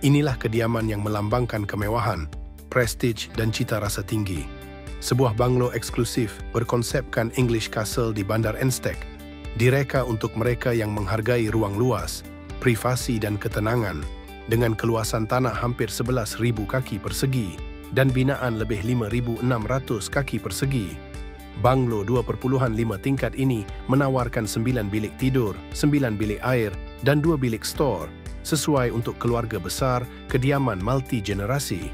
Inilah kediaman yang melambangkan kemewahan, prestige dan cita rasa tinggi. Sebuah banglo eksklusif berkonsepkan English Castle di Bandar Enstek, direka untuk mereka yang menghargai ruang luas, privasi dan ketenangan, dengan keluasan tanah hampir 11,000 kaki persegi dan binaan lebih 5,600 kaki persegi. Banglo 2.5 tingkat ini menawarkan 9 bilik tidur, 9 bilik air, dan 2 bilik stor, sesuai untuk keluarga besar, kediaman multi-generasi.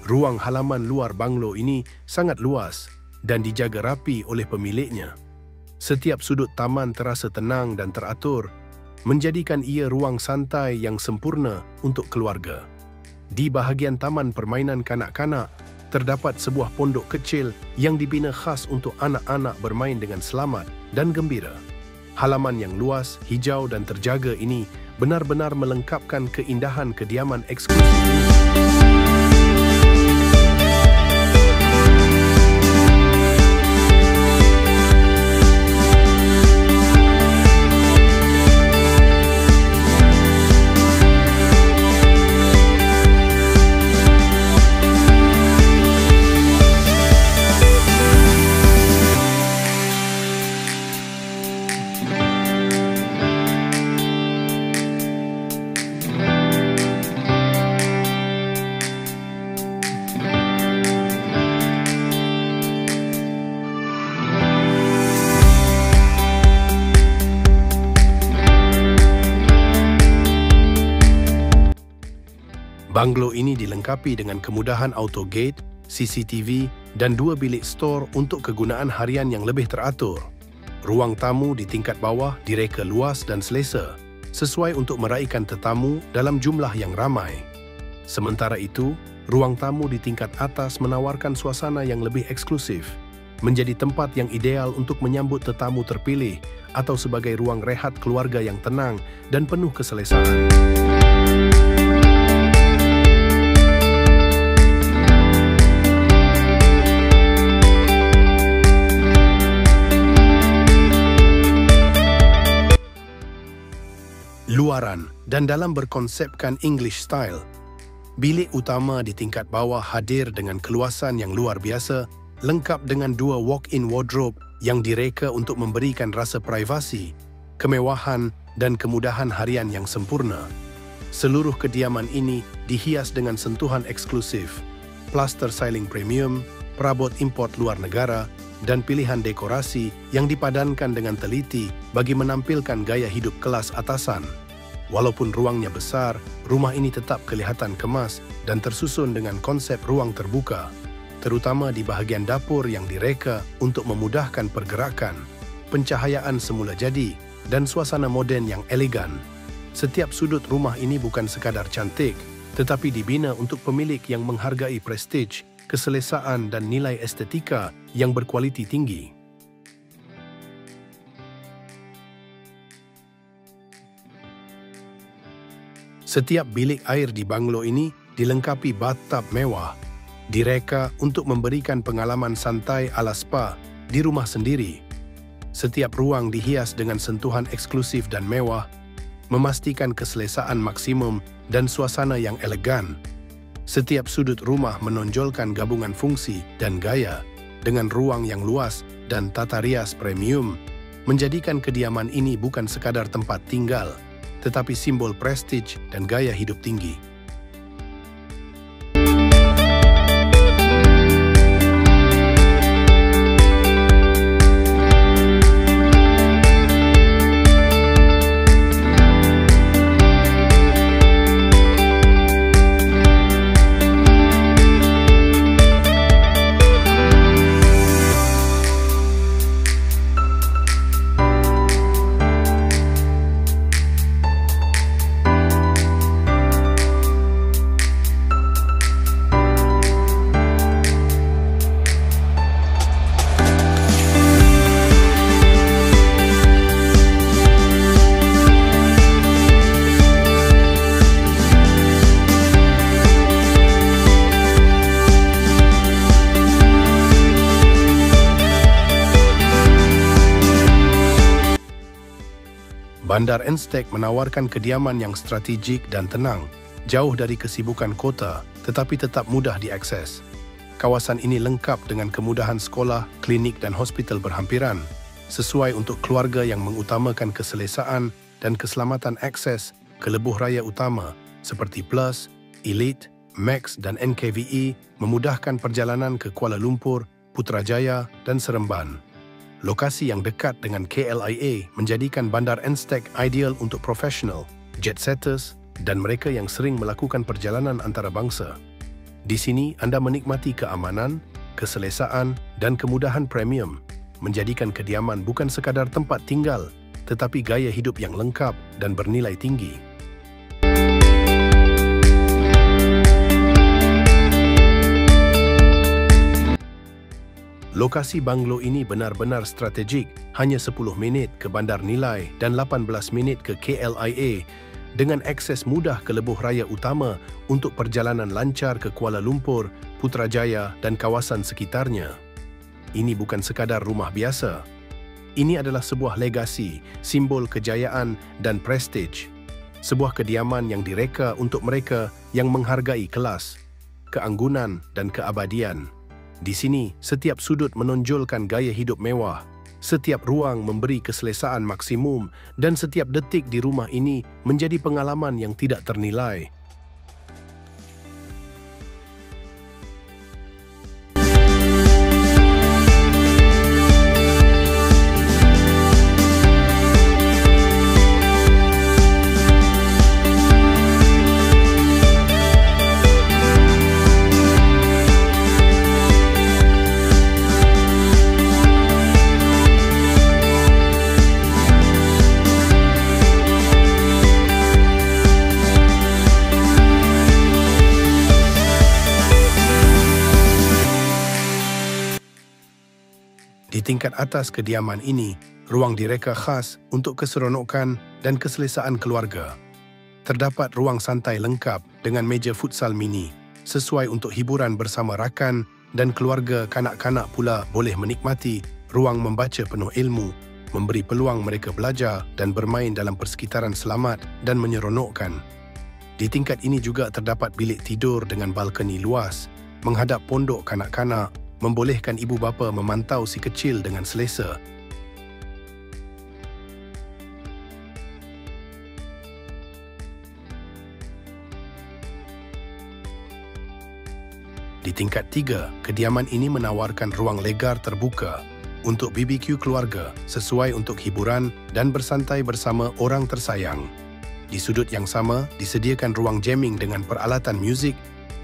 Ruang halaman luar banglo ini sangat luas dan dijaga rapi oleh pemiliknya. Setiap sudut taman terasa tenang dan teratur, menjadikan ia ruang santai yang sempurna untuk keluarga. Di bahagian taman permainan kanak-kanak, terdapat sebuah pondok kecil yang dibina khas untuk anak-anak bermain dengan selamat dan gembira. Halaman yang luas, hijau dan terjaga ini benar-benar melengkapkan keindahan kediaman eksklusif ini. Banglo ini dilengkapi dengan kemudahan auto gate, CCTV, dan 2 bilik stor untuk kegunaan harian yang lebih teratur. Ruang tamu di tingkat bawah direka luas dan selesa, sesuai untuk meraihkan tetamu dalam jumlah yang ramai. Sementara itu, ruang tamu di tingkat atas menawarkan suasana yang lebih eksklusif, menjadi tempat yang ideal untuk menyambut tetamu terpilih atau sebagai ruang rehat keluarga yang tenang dan penuh keselesaan. Luaran dan dalam berkonsepkan English style. Bilik utama di tingkat bawah hadir dengan keluasan yang luar biasa, lengkap dengan 2 walk-in wardrobe yang direka untuk memberikan rasa privasi, kemewahan dan kemudahan harian yang sempurna. Seluruh kediaman ini dihias dengan sentuhan eksklusif, plaster ceiling premium, perabot import luar negara, dan pilihan dekorasi yang dipadankan dengan teliti bagi menampilkan gaya hidup kelas atasan. Walaupun ruangnya besar, rumah ini tetap kelihatan kemas dan tersusun dengan konsep ruang terbuka, terutama di bahagian dapur yang direka untuk memudahkan pergerakan, pencahayaan semula jadi, dan suasana moden yang elegan. Setiap sudut rumah ini bukan sekadar cantik, tetapi dibina untuk pemilik yang menghargai prestige, keselesaan dan nilai estetika yang berkualiti tinggi. Setiap bilik air di banglo ini dilengkapi bathtub mewah, direka untuk memberikan pengalaman santai ala spa di rumah sendiri. Setiap ruang dihias dengan sentuhan eksklusif dan mewah, memastikan keselesaan maksimum dan suasana yang elegan. Setiap sudut rumah menonjolkan gabungan fungsi dan gaya dengan ruang yang luas dan tata rias premium, menjadikan kediaman ini bukan sekadar tempat tinggal, tetapi simbol prestige dan gaya hidup tinggi. Bandar Enstek menawarkan kediaman yang strategik dan tenang, jauh dari kesibukan kota tetapi tetap mudah diakses. Kawasan ini lengkap dengan kemudahan sekolah, klinik dan hospital berhampiran, sesuai untuk keluarga yang mengutamakan keselesaan dan keselamatan. Akses ke lebuh raya utama seperti Plus, Elite, Max dan NKVE memudahkan perjalanan ke Kuala Lumpur, Putrajaya dan Seremban. Lokasi yang dekat dengan KLIA menjadikan Bandar Enstek ideal untuk profesional, jet setters dan mereka yang sering melakukan perjalanan antarabangsa. Di sini anda menikmati keamanan, keselesaan dan kemudahan premium, menjadikan kediaman bukan sekadar tempat tinggal, tetapi gaya hidup yang lengkap dan bernilai tinggi. Lokasi banglo ini benar-benar strategik, hanya 10 minit ke Bandar Nilai dan 18 minit ke KLIA, dengan akses mudah ke lebuh raya utama untuk perjalanan lancar ke Kuala Lumpur, Putrajaya dan kawasan sekitarnya. Ini bukan sekadar rumah biasa. Ini adalah sebuah legasi, simbol kejayaan dan prestij. Sebuah kediaman yang direka untuk mereka yang menghargai kelas, keanggunan dan keabadian. Di sini, setiap sudut menonjolkan gaya hidup mewah, setiap ruang memberi keselesaan maksimum dan setiap detik di rumah ini menjadi pengalaman yang tidak ternilai. Di tingkat atas kediaman ini, ruang direka khas untuk keseronokan dan keselesaan keluarga. Terdapat ruang santai lengkap dengan meja futsal mini, sesuai untuk hiburan bersama rakan dan keluarga. Kanak-kanak pula boleh menikmati ruang membaca penuh ilmu, memberi peluang mereka belajar dan bermain dalam persekitaran selamat dan menyeronokkan. Di tingkat ini juga terdapat bilik tidur dengan balkoni luas, menghadap pondok kanak-kanak, membolehkan ibu bapa memantau si kecil dengan selesa. Di tingkat 3, kediaman ini menawarkan ruang legar terbuka untuk BBQ keluarga, sesuai untuk hiburan dan bersantai bersama orang tersayang. Di sudut yang sama, disediakan ruang jamming dengan peralatan muzik,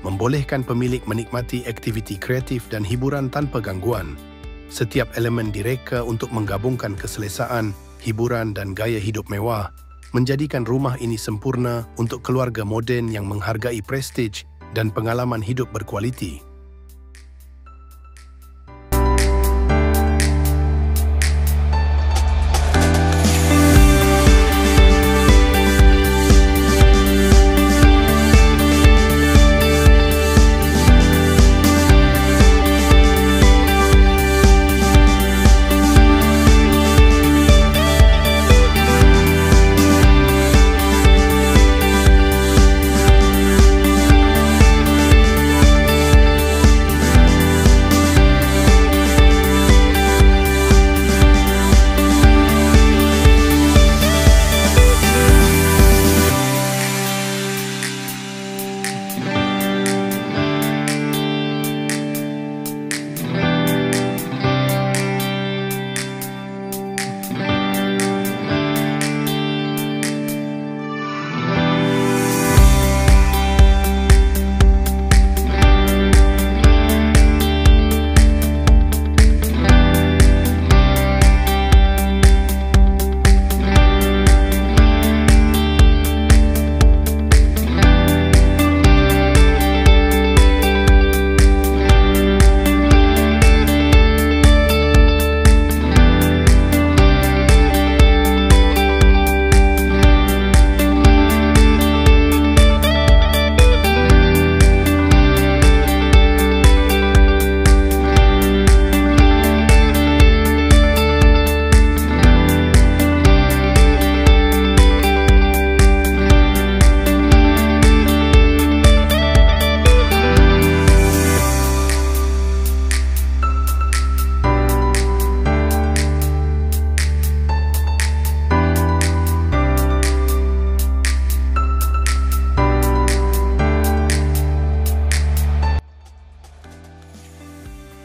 membolehkan pemilik menikmati aktiviti kreatif dan hiburan tanpa gangguan. Setiap elemen direka untuk menggabungkan keselesaan, hiburan dan gaya hidup mewah, menjadikan rumah ini sempurna untuk keluarga moden yang menghargai prestij dan pengalaman hidup berkualiti.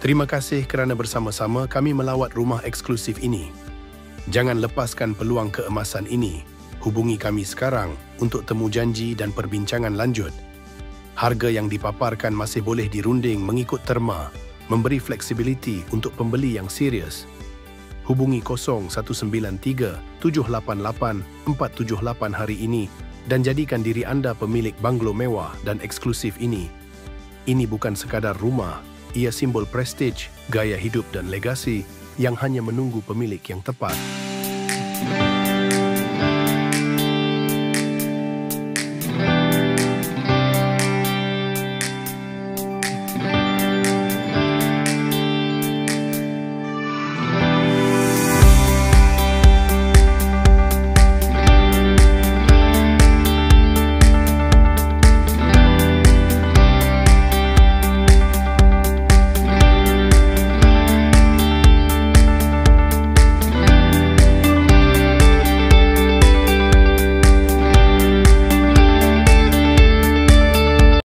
Terima kasih kerana bersama-sama kami melawat rumah eksklusif ini. Jangan lepaskan peluang keemasan ini. Hubungi kami sekarang untuk temu janji dan perbincangan lanjut. Harga yang dipaparkan masih boleh dirunding mengikut terma, memberi fleksibiliti untuk pembeli yang serius. Hubungi 0193-788-478 hari ini dan jadikan diri anda pemilik banglo mewah dan eksklusif ini. Ini bukan sekadar rumah, ia simbol prestige, gaya hidup dan legasi yang hanya menunggu pemilik yang tepat.